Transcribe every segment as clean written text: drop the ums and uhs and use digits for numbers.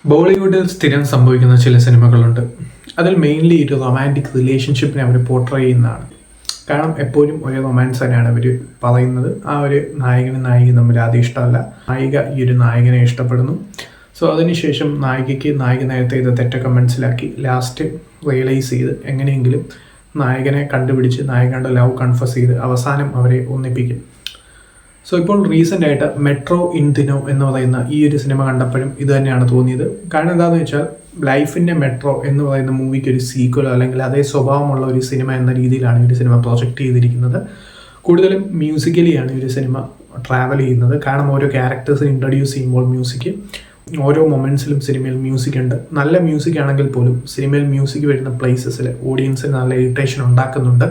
ബോളിവുഡിൽ സ്ഥിരം സംഭവിക്കുന്ന ചില സിനിമകളുണ്ട്. അതിൽ മെയിൻലി ഒരു റൊമാൻറ്റിക് റിലേഷൻഷിപ്പിനെ അവർ പോർട്രേ ചെയ്യുന്നതാണ്. കാരണം എപ്പോഴും ഒരു റൊമാൻസ് തന്നെയാണ് അവർ പറയുന്നത്. ആ ഒരു നായകനും നായികയും തമ്മിൽ ആദ്യം ഇഷ്ടമല്ല, നായിക ഈ ഒരു നായകനെ ഇഷ്ടപ്പെടുന്നു. സോ അതിനുശേഷം നായിക നേരത്തെ ഇത് തെറ്റൊക്കെ മനസ്സിലാക്കി ലാസ്റ്റ് റിയലൈസ് ചെയ്ത് എങ്ങനെയെങ്കിലും നായകനെ കണ്ടുപിടിച്ച് നായകൻ്റെ ലവ് കൺഫസ് ചെയ്ത് അവസാനം അവരെ ഒന്നിപ്പിക്കും. സോ ഇപ്പോൾ റീസെൻ്റ് ആയിട്ട് മെട്രോ ഇൻ ദിനോ എന്ന് പറയുന്ന ഈ ഒരു സിനിമ കണ്ടപ്പോഴും ഇത് തന്നെയാണ് തോന്നിയത്. കാരണം എന്താണെന്ന് വെച്ചാൽ ലൈഫിൻ്റെ മെട്രോ എന്ന് പറയുന്ന മൂവിക്ക് ഒരു സീക്വലോ അല്ലെങ്കിൽ അതേ സ്വഭാവമുള്ള ഒരു സിനിമ എന്ന രീതിയിലാണ് ഈ ഒരു സിനിമ പ്രൊജക്റ്റ് ചെയ്തിരിക്കുന്നത്. കൂടുതലും മ്യൂസിക്കലിയാണ് ഈ ഒരു സിനിമ ട്രാവൽ ചെയ്യുന്നത്. കാരണം ഓരോ ക്യാരക്ടേഴ്സിനെ ഇൻട്രൊഡ്യൂസ് ചെയ്യുമ്പോൾ മ്യൂസിക്, ഓരോ മൊമെൻറ്റ്സിലും സിനിമയിൽ മ്യൂസിക് ഉണ്ട്. നല്ല മ്യൂസിക് ആണെങ്കിൽ പോലും സിനിമയിൽ മ്യൂസിക് വരുന്ന പ്ലേസസിൽ ഓഡിയൻസിന് നല്ല ഇറിറ്റേഷൻ ഉണ്ടാക്കുന്നുണ്ട്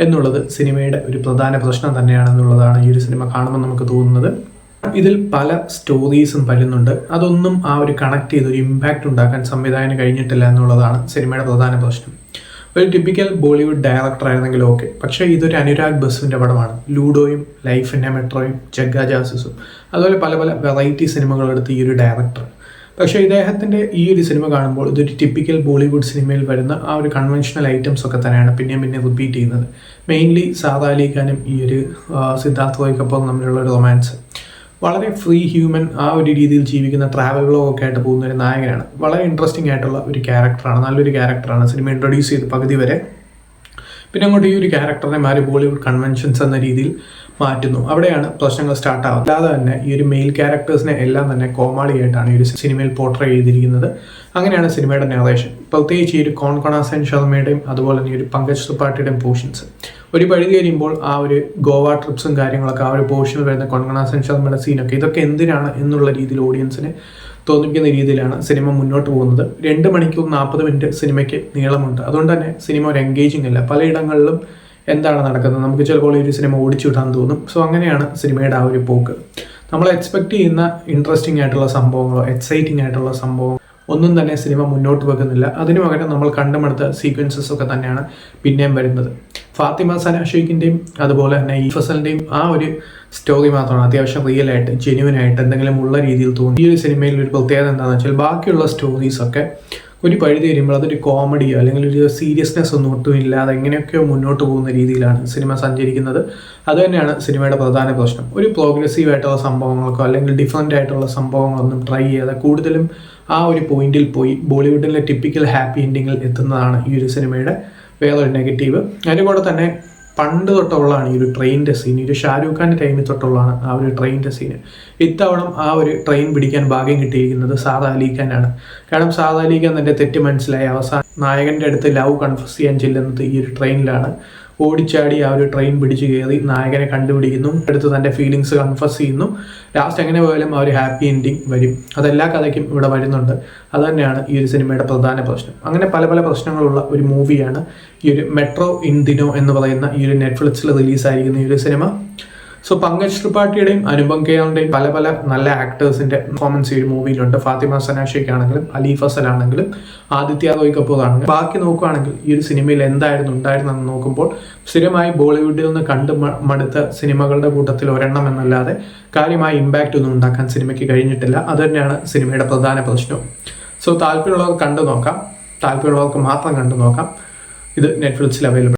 എന്നുള്ളത് സിനിമയുടെ ഒരു പ്രധാന പ്രശ്നം തന്നെയാണെന്നുള്ളതാണ് ഈ ഒരു സിനിമ കാണുമ്പോൾ നമുക്ക് തോന്നുന്നത്. ഇതിൽ പല സ്റ്റോറീസും വരുന്നുണ്ട്. അതൊന്നും ആ ഒരു കണക്ട് ചെയ്ത് ഒരു ഇമ്പാക്റ്റ് ഉണ്ടാക്കാൻ സംവിധായകന് കഴിഞ്ഞിട്ടില്ല എന്നുള്ളതാണ് സിനിമയുടെ പ്രധാന പ്രശ്നം. ഒരു ടിപ്പിക്കൽ ബോളിവുഡ് ഡയറക്ടർ ആയിരുന്നെങ്കിൽ ഓക്കെ, പക്ഷേ ഇതൊരു അനുരാഗ് ബസുവിൻ്റെ പടമാണ്. ലൂഡോയും ലൈഫിൻ്റെ മെട്രോയും ജഗ്ഗ ജാസൂസും അതുപോലെ പല പല വെറൈറ്റി സിനിമകളെടുത്ത് ഈ ഒരു ഡയറക്ടർ. പക്ഷേ ഇദ്ദേഹത്തിൻ്റെ ഈ ഒരു സിനിമ കാണുമ്പോൾ ഇതൊരു ടിപ്പിക്കൽ ബോളിവുഡ് സിനിമയിൽ വരുന്ന ആ ഒരു കൺവെൻഷണൽ ഐറ്റംസ് ഒക്കെ തന്നെയാണ് പിന്നെയും റിപ്പീറ്റ് ചെയ്യുന്നത്. മെയിൻലി സാദാ അലി ഖാനും ഈ ഒരു സിദ്ധാർത്ഥ് റോയ് കപൂറും തമ്മിലുള്ള ഒരു റൊമാൻസ്, വളരെ ഫ്രീ ഹ്യൂമൻ ആ ഒരു രീതിയിൽ ജീവിക്കുന്ന ട്രാവൽ വ്ലോഗൊക്കെ ആയിട്ട് പോകുന്ന ഒരു നായകനാണ്. വളരെ ഇൻട്രസ്റ്റിംഗ് ആയിട്ടുള്ള ഒരു ക്യാരക്ടറാണ്, നല്ലൊരു ക്യാരക്ടറാണ്. സിനിമ ഇൻട്രൊഡ്യൂസ് ചെയ്ത് പകുതി വരെ പിന്നെ അങ്ങോട്ട് ഈ ഒരു ക്യാരക്ടറിനെ മാറി ബോളിവുഡ് കൺവെൻഷൻസ് എന്ന രീതിയിൽ മാറ്റുന്നു. അവിടെയാണ് പ്രശ്നങ്ങൾ സ്റ്റാർട്ട് ആവുന്നത്. അല്ലാതെ തന്നെ ഈ ഒരു മെയിൽ ക്യാരക്ടേഴ്സിനെ എല്ലാം തന്നെ കോമാളിയായിട്ടാണ് ഈ ഒരു സിനിമയിൽ പോർട്രേ ചെയ്തിരിക്കുന്നത്. അങ്ങനെയാണ് സിനിമയുടെ നറേഷൻ. പ്രത്യേകിച്ച് ഈ ഒരു കോൺകണ സെൻ ശർമ്മയുടെയും അതുപോലെ തന്നെ ഈ ഒരു പങ്കജ് ത്രിപാഠിയുടെയും പോർഷൻസ് ഒരു പരിധി കഴിയുമ്പോൾ ആ ഒരു ഗോവ ട്രിപ്സും കാര്യങ്ങളൊക്കെ ആ ഒരു പോർഷനിൽ വരുന്ന കോൺകണ സെൻ ശർമ്മയുടെ സീനൊക്കെ ഇതൊക്കെ എന്തിനാണ് എന്നുള്ള രീതിയിൽ ഓഡിയൻസിനെ തോന്നിപ്പിക്കുന്ന രീതിയിലാണ് സിനിമ മുന്നോട്ട് പോകുന്നത്. 2 മണിക്കൂർ 40 മിനിറ്റ് സിനിമയ്ക്ക് നീളമുണ്ട്. അതുകൊണ്ട് തന്നെ സിനിമ ഒരു എൻഗേജിങ് അല്ല. പലയിടങ്ങളിലും എന്താണ് നടക്കുന്നത് നമുക്ക് ചിലപ്പോൾ ഒരു സിനിമ ഓടിച്ചു വിടാൻ തോന്നും. സോ അങ്ങനെയാണ് സിനിമയുടെ ആ ഒരു പോക്ക്. നമ്മൾ എക്സ്പെക്ട് ചെയ്യുന്ന ഇൻട്രസ്റ്റിംഗ് ആയിട്ടുള്ള സംഭവങ്ങളോ എക്സൈറ്റിംഗ് ആയിട്ടുള്ള സംഭവം ഒന്നും തന്നെ സിനിമ മുന്നോട്ട് വെക്കുന്നില്ല. അതിനു പകരം നമ്മൾ കണ്ടുമടുത്ത സീക്വൻസസ് ഒക്കെ തന്നെയാണ് പിന്നെയും വരുന്നത്. ഫാത്തിമ സന ഷെയ്ഖിൻ്റെയും അതുപോലെ തന്നെ ഈ ഫസലിൻ്റെയും ആ ഒരു സ്റ്റോറി മാത്രമാണ് അത്യാവശ്യം റിയൽ ആയിട്ട് ജെന്യുവൻ ആയിട്ട് എന്തെങ്കിലും ഉള്ള രീതിയിൽ തോന്നി. ഈ ഒരു സിനിമയിൽ ഒരു പ്രത്യേകത എന്താണെന്ന് വെച്ചാൽ ബാക്കിയുള്ള സ്റ്റോറീസൊക്കെ ഒരു പരിധി വരുമ്പോൾ അതൊരു കോമഡിയോ അല്ലെങ്കിൽ ഒരു സീരിയസ്നെസ് ഒന്നും ഒട്ടും ഇല്ലാതെ എങ്ങനെയൊക്കെയോ മുന്നോട്ട് പോകുന്ന രീതിയിലാണ് സിനിമ സഞ്ചരിക്കുന്നത്. അതുതന്നെയാണ് സിനിമയുടെ പ്രധാന പ്രശ്നം. ഒരു പ്രോഗ്രസീവ് ആയിട്ടുള്ള സംഭവങ്ങൾക്കോ അല്ലെങ്കിൽ ഡിഫറൻ്റ് ആയിട്ടുള്ള സംഭവങ്ങളൊന്നും ട്രൈ ചെയ്യാതെ കൂടുതലും ആ ഒരു പോയിന്റിൽ പോയി ബോളിവുഡിലെ ടിപ്പിക്കൽ ഹാപ്പി എൻഡിങ്ങിൽ എത്തുന്നതാണ് ഈ ഒരു സിനിമയുടെ വേറൊരു നെഗറ്റീവ്. അതിൻ്റെ കൂടെ തന്നെ പണ്ട് തൊട്ടുള്ളതാണ് ഈ ഒരു ട്രെയിനിൻ്റെ സീൻ. ഈ ഒരു ഷാരൂഖ് ഖാൻ്റെ ടൈമിൽ തൊട്ടുള്ളതാണ് ആ ഒരു ട്രെയിനിൻ്റെ സീന്. ഇത്തവണ ആ ഒരു ട്രെയിൻ പിടിക്കാൻ ഭാഗ്യം കിട്ടിയിരിക്കുന്നത് സാദാ അലി ഖാനാണ്. കാരണം സാദാ അലി ഖാൻ തൻ്റെ തെറ്റ് മനസ്സിലായി അവസാനം നായകൻ്റെ അടുത്ത് ലവ് കൺഫസ് ചെയ്യാൻ ചെല്ലുന്നത് ഈ ഒരു ട്രെയിനിലാണ്. ഓടിച്ചാടി ആ ഒരു ട്രെയിൻ പിടിച്ച് കയറി നായകനെ കണ്ടുപിടിക്കുന്നു, അടുത്ത് തൻ്റെ ഫീലിങ്സ് കൺഫസ് ചെയ്യുന്നു. ലാസ്റ്റ് എങ്ങനെ പോയാലും ആ ഒരു ഹാപ്പി എൻഡിങ് വരും. അതെല്ലാ കഥയ്ക്കും ഇവിടെ വരുന്നുണ്ട്. അതുതന്നെയാണ് ഈ ഒരു സിനിമയുടെ പ്രധാന പ്രശ്നം. അങ്ങനെ പല പല പ്രശ്നങ്ങളുള്ള ഒരു മൂവിയാണ് ഈ ഒരു മെട്രോ ഇൻ ദിനോ എന്ന് പറയുന്ന ഈ ഒരു നെറ്റ്ഫ്ലിക്സിൽ റിലീസായിരിക്കുന്ന ഈ ഒരു സിനിമ. സോ പങ്കജ് ത്രിപാഠിയുടെയും അനുപം ഖേറിൻ്റെയും പല പല നല്ല ആക്ടേഴ്സിൻ്റെ പെർഫോമൻസ് ഈ ഒരു മൂവിയിലുണ്ട്. ഫാത്തിമ സന ഷെയ്ഖ് ആണെങ്കിലും അലി ഫസൽ ആണെങ്കിലും ആദിത്യ റോയ് കപൂർ ആണെങ്കിലും. ബാക്കി നോക്കുകയാണെങ്കിൽ ഈ ഒരു സിനിമയിൽ എന്തായിരുന്നു ഉണ്ടായിരുന്നെന്ന് നോക്കുമ്പോൾ സ്ഥിരമായി ബോളിവുഡിൽ നിന്ന് കണ്ട് മടുത്ത സിനിമകളുടെ കൂട്ടത്തിൽ ഒരെണ്ണം എന്നല്ലാതെ കാര്യമായ ഇമ്പാക്റ്റ് ഒന്നും ഉണ്ടാക്കാൻ സിനിമയ്ക്ക് കഴിഞ്ഞിട്ടില്ല. അതുതന്നെയാണ് സിനിമയുടെ പ്രധാന പ്രശ്നവും. സോ താല്പര്യമുള്ളവർക്ക് കണ്ടു നോക്കാം, താല്പര്യമുള്ളവർക്ക് മാത്രം കണ്ടു നോക്കാം. ഇത് നെറ്റ്ഫ്ലിക്സിൽ അവൈലബിൾ.